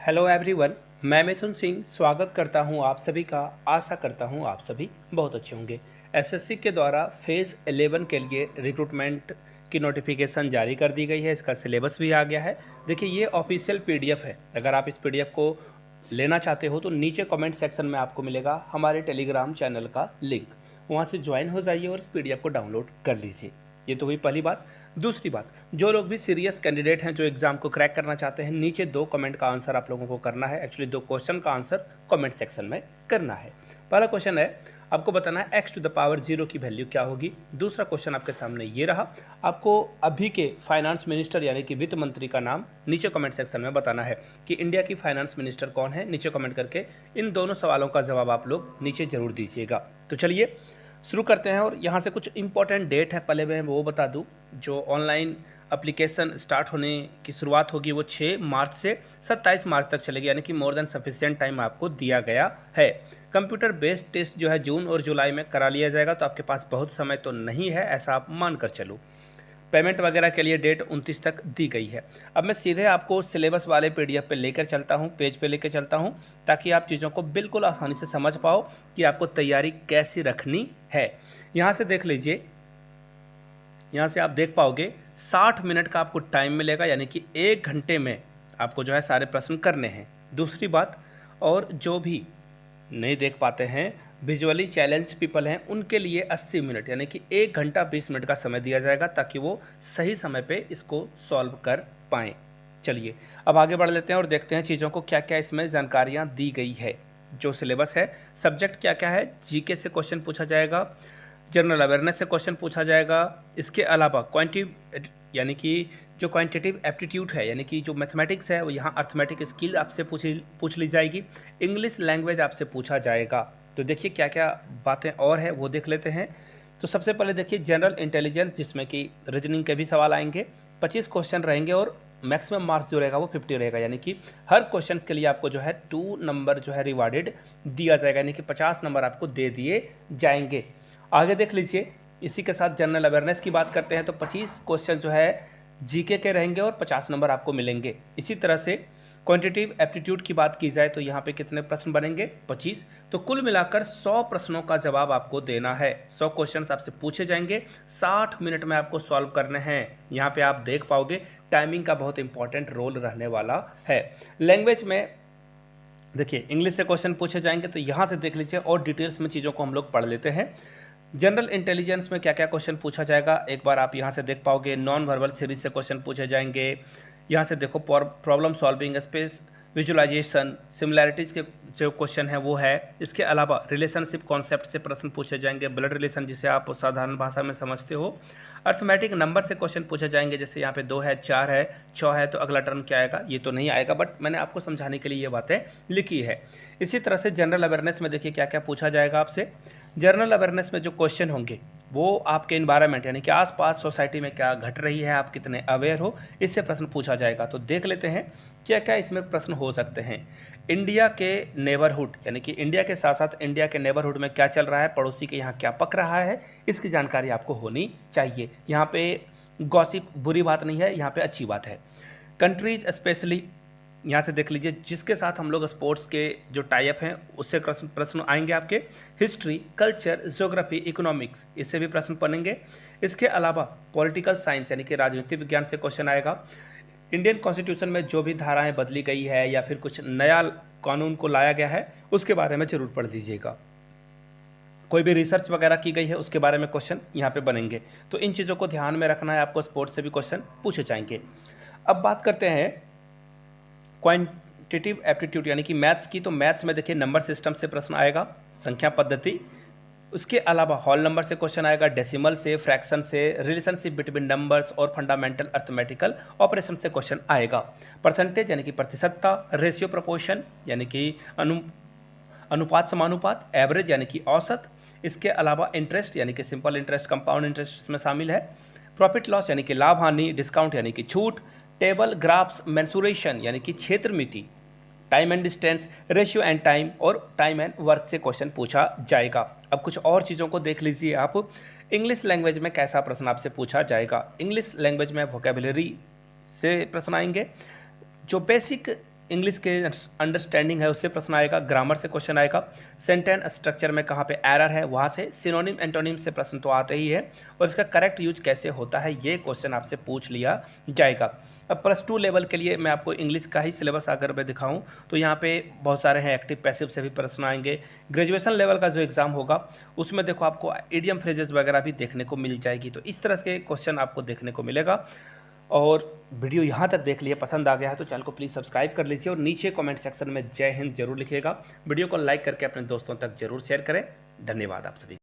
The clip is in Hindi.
हेलो एवरीवन, मैं मिथुन सिंह स्वागत करता हूं आप सभी का। आशा करता हूं आप सभी बहुत अच्छे होंगे। एसएससी के द्वारा फेज़ 11 के लिए रिक्रूटमेंट की नोटिफिकेशन जारी कर दी गई है। इसका सिलेबस भी आ गया है। देखिए, ये ऑफिशियल पीडीएफ है। अगर आप इस पीडीएफ को लेना चाहते हो तो नीचे कमेंट सेक्शन में आपको मिलेगा हमारे टेलीग्राम चैनल का लिंक। वहाँ से ज्वाइन हो जाइए और इस पीडीएफ को डाउनलोड कर लीजिए। ये तो हुई पहली बात। दूसरी बात, जो लोग भी सीरियस कैंडिडेट हैं, जो एग्ज़ाम को क्रैक करना चाहते हैं, नीचे 2 कमेंट का आंसर आप लोगों को करना है। एक्चुअली 2 क्वेश्चन का आंसर कमेंट सेक्शन में करना है। पहला क्वेश्चन है, आपको बताना है x टू द पावर 0 की वैल्यू क्या होगी। दूसरा क्वेश्चन आपके सामने ये रहा, आपको अभी के फाइनेंस मिनिस्टर यानी कि वित्त मंत्री का नाम नीचे कमेंट सेक्शन में बताना है कि इंडिया की फाइनेंस मिनिस्टर कौन है। नीचे कमेंट करके इन दोनों सवालों का जवाब आप लोग नीचे ज़रूर दीजिएगा। तो चलिए शुरू करते हैं। और यहाँ से कुछ इंपॉर्टेंट डेट है, पहले मैं वो बता दूँ। जो ऑनलाइन एप्लीकेशन स्टार्ट होने की शुरुआत होगी वो 6 मार्च से 27 मार्च तक चलेगी, यानी कि मोर देन सफिशिएंट टाइम आपको दिया गया है। कंप्यूटर बेस्ड टेस्ट जो है जून और जुलाई में करा लिया जाएगा, तो आपके पास बहुत समय तो नहीं है, ऐसा आप मान कर चलो। पेमेंट वगैरह के लिए डेट 29 तक दी गई है। अब मैं सीधे आपको सिलेबस वाले पीडीएफ पे लेकर चलता हूँ, पेज पे लेकर चलता हूँ, ताकि आप चीज़ों को बिल्कुल आसानी से समझ पाओ कि आपको तैयारी कैसी रखनी है। यहाँ से देख लीजिए, यहाँ से आप देख पाओगे 60 मिनट का आपको टाइम मिलेगा, यानी कि 1 घंटे में आपको जो है सारे प्रश्न करने हैं। दूसरी बात, और जो भी नहीं देख पाते हैं, विजुअली चैलेंज पीपल हैं, उनके लिए 80 मिनट यानी कि 1 घंटा 20 मिनट का समय दिया जाएगा, ताकि वो सही समय पे इसको सॉल्व कर पाएँ। चलिए अब आगे बढ़ लेते हैं और देखते हैं चीज़ों को क्या क्या इसमें जानकारियाँ दी गई है। जो सिलेबस है, सब्जेक्ट क्या क्या है, जीके से क्वेश्चन पूछा जाएगा, जनरल अवेयरनेस से क्वेश्चन पूछा जाएगा। इसके अलावा क्वांटिटी यानी कि जो क्वांटिटेटिव एप्टीट्यूड है, यानी कि जो मैथमेटिक्स है, वो यहाँ अर्थमेटिक स्किल आपसे पूछ ली जाएगी। इंग्लिश लैंग्वेज आपसे पूछा जाएगा। तो देखिए क्या क्या बातें और है वो देख लेते हैं। तो सबसे पहले देखिए जनरल इंटेलिजेंस, जिसमें कि रीजनिंग के भी सवाल आएंगे। 25 क्वेश्चन रहेंगे और मैक्सिमम मार्क्स जो रहेगा वो 50 रहेगा, यानी कि हर क्वेश्चन के लिए आपको जो है 2 नंबर जो है रिवार्डेड दिया जाएगा, यानी कि 50 नंबर आपको दे दिए जाएंगे। आगे देख लीजिए, इसी के साथ जनरल अवेयरनेस की बात करते हैं तो 25 क्वेश्चन जो है जीके के रहेंगे और 50 नंबर आपको मिलेंगे। इसी तरह से क्वांटिटेटिव एप्टीट्यूड की बात की जाए तो यहाँ पे कितने प्रश्न बनेंगे, 25। तो कुल मिलाकर 100 प्रश्नों का जवाब आपको देना है। 100 क्वेश्चन आपसे पूछे जाएंगे, 60 मिनट में आपको सॉल्व करने हैं। यहाँ पे आप देख पाओगे टाइमिंग का बहुत इंपॉर्टेंट रोल रहने वाला है। लैंग्वेज में देखिए इंग्लिश से क्वेश्चन पूछे जाएंगे, तो यहाँ से देख लीजिए और डिटेल्स में चीज़ों को हम लोग पढ़ लेते हैं। जनरल इंटेलिजेंस में क्या क्या क्वेश्चन पूछा जाएगा एक बार आप यहाँ से देख पाओगे। नॉन वर्बल सीरीज से क्वेश्चन पूछे जाएंगे। यहाँ से देखो problem solving, space visualisation, similarities के जो क्वेश्चन है वो है। इसके अलावा रिलेशनशिप कॉन्सेप्ट से प्रश्न पूछे जाएंगे, ब्लड रिलेशन जिसे आप साधारण भाषा में समझते हो। अर्थमेटिक नंबर से क्वेश्चन पूछे जाएंगे, जैसे यहाँ पे 2 है, 4 है, 6 है, तो अगला टर्म क्या आएगा, ये तो नहीं आएगा, बट मैंने आपको समझाने के लिए ये बातें लिखी है। इसी तरह से जनरल अवेयरनेस में देखिए क्या क्या पूछा जाएगा आपसे। जनरल अवेयरनेस में जो क्वेश्चन होंगे वो आपके इन्वायरमेंट यानी कि आसपास सोसाइटी में क्या घट रही है, आप कितने अवेयर हो, इससे प्रश्न पूछा जाएगा। तो देख लेते हैं क्या क्या इसमें प्रश्न हो सकते हैं। इंडिया के नेबरहुड यानी कि इंडिया के साथ साथ इंडिया के नेबरहुड में क्या चल रहा है, पड़ोसी के यहाँ क्या पक रहा है, इसकी जानकारी आपको होनी चाहिए। यहाँ पे गॉसिप बुरी बात नहीं है, यहाँ पे अच्छी बात है। कंट्रीज स्पेशली यहाँ से देख लीजिए, जिसके साथ हम लोग स्पोर्ट्स के जो टाइप हैं उससे प्रश्न आएंगे आपके। हिस्ट्री, कल्चर, ज्योग्राफी, इकोनॉमिक्स, इससे भी प्रश्न बनेंगे। इसके अलावा पॉलिटिकल साइंस यानी कि राजनीति विज्ञान से क्वेश्चन आएगा। इंडियन कॉन्स्टिट्यूशन में जो भी धाराएं बदली गई है या फिर कुछ नया कानून को लाया गया है उसके बारे में जरूर पढ़ लीजिएगा। कोई भी रिसर्च वगैरह की गई है उसके बारे में क्वेश्चन यहाँ पे बनेंगे। तो इन चीज़ों को ध्यान में रखना है आपको, स्पोर्ट्स से भी क्वेश्चन पूछे जाएंगे। अब बात करते हैं क्वांटिटेटिव एप्टीट्यूड यानी कि मैथ्स की। तो मैथ्स में देखिए नंबर सिस्टम से प्रश्न आएगा, संख्या पद्धति। उसके अलावा होल नंबर से क्वेश्चन आएगा, डेसिमल से, फ्रैक्शन से, रिलेशनशिप बिटवीन नंबर्स और फंडामेंटल अर्थमेटिकल ऑपरेशन से क्वेश्चन आएगा। परसेंटेज यानी कि प्रतिशतता, रेशियो प्रोपोर्शन यानी कि अनुपात समानुपात, एवरेज यानी कि औसत। इसके अलावा इंटरेस्ट यानी कि सिंपल इंटरेस्ट, कंपाउंड इंटरेस्ट इसमें शामिल है। प्रॉफिट लॉस यानी कि लाभ हानि, डिस्काउंट यानी कि छूट, टेबल, ग्राफ्स, मेंसुरेशन यानी कि क्षेत्र मिति, time and distance, ratio and time और टाइम एंड वर्क से क्वेश्चन पूछा जाएगा। अब कुछ और चीज़ों को देख लीजिए आप। इंग्लिश लैंग्वेज में कैसा प्रश्न आपसे पूछा जाएगा। इंग्लिश लैंग्वेज में वोकेबुलरी से प्रश्न आएंगे। जो बेसिक इंग्लिश के अंडरस्टैंडिंग है उससे प्रश्न आएगा, ग्रामर से क्वेश्चन आएगा, सेंटेंस स्ट्रक्चर में कहाँ पे एरर है वहाँ से, सिनोनिम एंटोनिम से प्रश्न तो आते ही है, और इसका करेक्ट यूज कैसे होता है ये क्वेश्चन आपसे पूछ लिया जाएगा। अब +2 लेवल के लिए मैं आपको इंग्लिश का ही सिलेबस अगर मैं दिखाऊं तो यहाँ पे बहुत सारे हैं, एक्टिव पैसिव से भी प्रश्न आएंगे। ग्रेजुएशन लेवल का जो एग्ज़ाम होगा उसमें देखो आपको इडियम फ्रेजेस वगैरह भी देखने को मिल जाएगी, तो इस तरह के क्वेश्चन आपको देखने को मिलेगा। और वीडियो यहाँ तक देख लिए, पसंद आ गया है तो चैनल को प्लीज़ सब्सक्राइब कर लीजिए और नीचे कमेंट सेक्शन में जय हिंद जरूर लिखिएगा। वीडियो को लाइक करके अपने दोस्तों तक जरूर शेयर करें। धन्यवाद आप सभी।